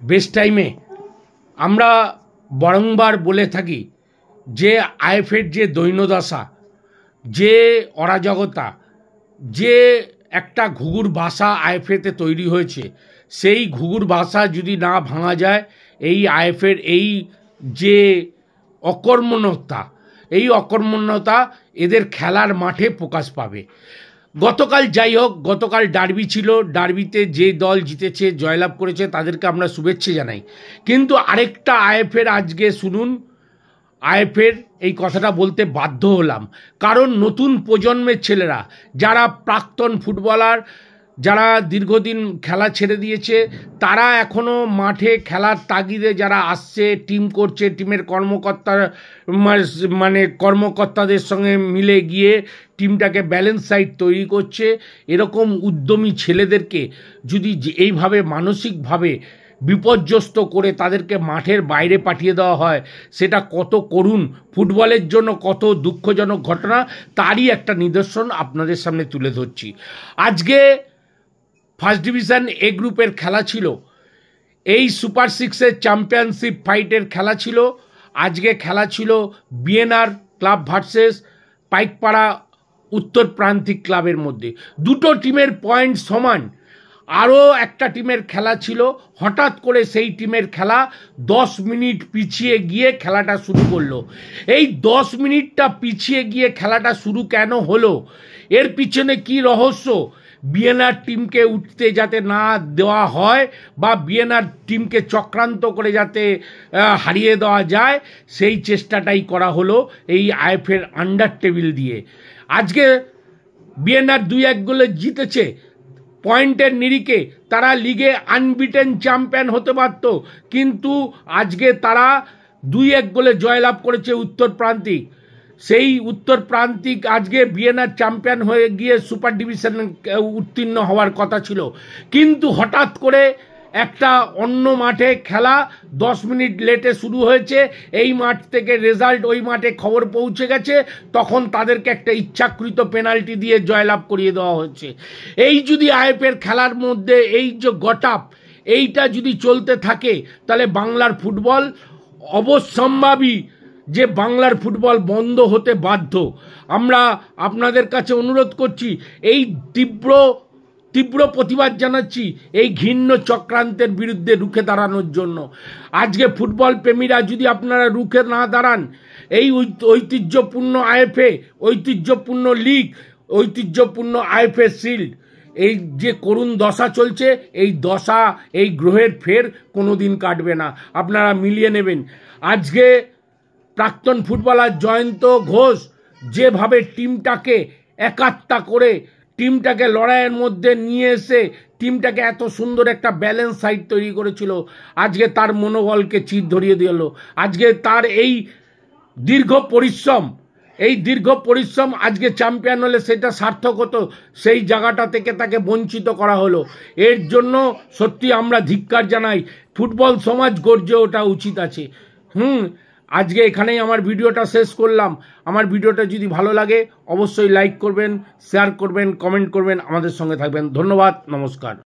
Best টাইমে আমরা বারংবার বলে থাকি যে আইএফের যে দৈন্যদশা, যে অরাজকতা, যে একটা ঘুঘুর বাসা আইএফএতে তৈরি হয়েছে, সেই ঘুঘুর বাসা যদি না ভাঙা যায়, এই আইএফের এই যে অকর্মণ্যতা, এই অকর্মণ্যতা এদের খেলার মাঠে প্রকাশ পাবে। গতকাল যাই হোক, গতকাল ডার্বি ছিল, ডার্বিতে যে দল জিতেছে, জয়লাভ করেছে, তাদেরকে আমরা শুভেচ্ছা জানাই। কিন্তু আরেকটা আইএফের আজকে শুনুন, আইএফের এই কথাটা বলতে বাধ্য হলাম, কারণ নতুন প্রজন্মের ছেলেরা যারা প্রাক্তন ফুটবলার, যারা দীর্ঘদিন খেলা ছেড়ে দিয়েছে, তারা এখনও মাঠে খেলার তাগিদে যারা আসছে, টিম করছে, টিমের কর্মকর্তাদের সঙ্গে মিলে গিয়ে টিমটাকে ব্যালেন্স সাইড তৈরি করছে, এরকম উদ্যমী ছেলেদেরকে যদি এইভাবে মানসিকভাবে বিপর্যস্ত করে তাদেরকে মাঠের বাইরে পাঠিয়ে দেওয়া হয়, সেটা কত করুণ, ফুটবলের জন্য কত দুঃখজনক ঘটনা, তারই একটা নিদর্শন আপনাদের সামনে তুলে ধরছি। আজকে ফার্স্ট ডিভিশন এ গ্রুপের খেলা ছিল, এই সুপার সিক্সের চ্যাম্পিয়নশিপ ফাইটের খেলা ছিল। আজকে খেলা ছিল বিএনআর ক্লাব ভার্সেস পাইকপাড়া উত্তর প্রান্তিক ক্লাবের মধ্যে। দুটো টিমের পয়েন্ট সমান। আরও একটা টিমের খেলা ছিল, হঠাৎ করে সেই টিমের খেলা 10 মিনিট পিছিয়ে গিয়ে খেলাটা শুরু করলো। এই 10 মিনিটটা পিছিয়ে গিয়ে খেলাটা শুরু কেন হলো, এর পিছনে কি রহস্য? বিএনআর টিমকে উঠতে যাতে না দেওয়া হয় বা বিএনআর টিমকে চক্রান্ত করে যাতে হারিয়ে দেওয়া যায়, সেই চেষ্টাটাই করা হলো এই আইএফের আন্ডার টেবিল দিয়ে। আজকে বিএনআর 2-1 গোলে জিতেছে, পয়েন্টের নিরিখে তারা লিগে আনবিটেন চ্যাম্পিয়ন হতে পারত, কিন্তু আজকে তারা 2-1 গোলে জয়লাভ করেছে উত্তর প্রান্তিক। সেই উত্তর প্রান্তিক আজকে বিএনআর চ্যাম্পিয়ন হয়ে গিয়ে সুপার ডিভিশন উত্তীর্ণ হওয়ার কথা ছিল, কিন্তু হঠাৎ করে একটা অন্য মাঠে খেলা 10 মিনিট লেটে শুরু হয়েছে, এই মাঠ থেকে রেজাল্ট ওই মাঠে খবর পৌঁছে গেছে, তখন তাদেরকে একটা ইচ্ছাকৃত পেনাল্টি দিয়ে জয়লাভ করিয়ে দেওয়া হচ্ছে। এই যদি আইএফের খেলার মধ্যে এই যে গটাপ, এইটা যদি চলতে থাকে, তাহলে বাংলার ফুটবল অবশ্যম্ভাবী যে বাংলার ফুটবল বন্ধ হতে বাধ্য। আমরা আপনাদের কাছে অনুরোধ করছি, এই তীব্র প্রতিবাদ জানাচ্ছি এই ঘৃণ্য চক্রান্তের বিরুদ্ধে রুখে দাঁড়ানোর জন্য। আজকে ফুটবল প্রেমীরা যদি আপনারা রুখে না দাঁড়ান, এই ঐতিহ্যপূর্ণ আইএফএ, ঐতিহ্যপূর্ণ লিগ, ঐতিহ্যপূর্ণ আইএফএ শিল্ড, এই যে করুণ দশা চলছে, এই দশা এই গ্রহের ফের কোনো দিন কাটবে না, আপনারা মিলিয়ে নেবেন। আজকে প্রাক্তন ফুটবলার জয়ন্ত ঘোষ যেভাবে টিমটাকে একাত্তা করে, টিমটাকে লড়াইয়ের মধ্যে নিয়ে এসে টিমটাকে এত সুন্দর একটা ব্যালেন্স সাইড তৈরি করেছিল, আজকে তার মনোবলকে চির ধরিয়ে দিল। আজকে তার এই দীর্ঘ পরিশ্রম আজকে চ্যাম্পিয়ন হলে সেটা সার্থক হতো, সেই জায়গাটা থেকে তাকে বঞ্চিত করা হলো। এর জন্য সত্যি আমরা ধিক্কার জানাই, ফুটবল সমাজ গর্জে ওঠা উচিত আছে। আজকে এখানেই আমার ভিডিওটা শেষ করলাম। আমার ভিডিওটা যদি ভালো লাগে অবশ্যই লাইক করবেন, শেয়ার করবেন, কমেন্ট করবেন, আমাদের সঙ্গে থাকবেন। ধন্যবাদ, নমস্কার।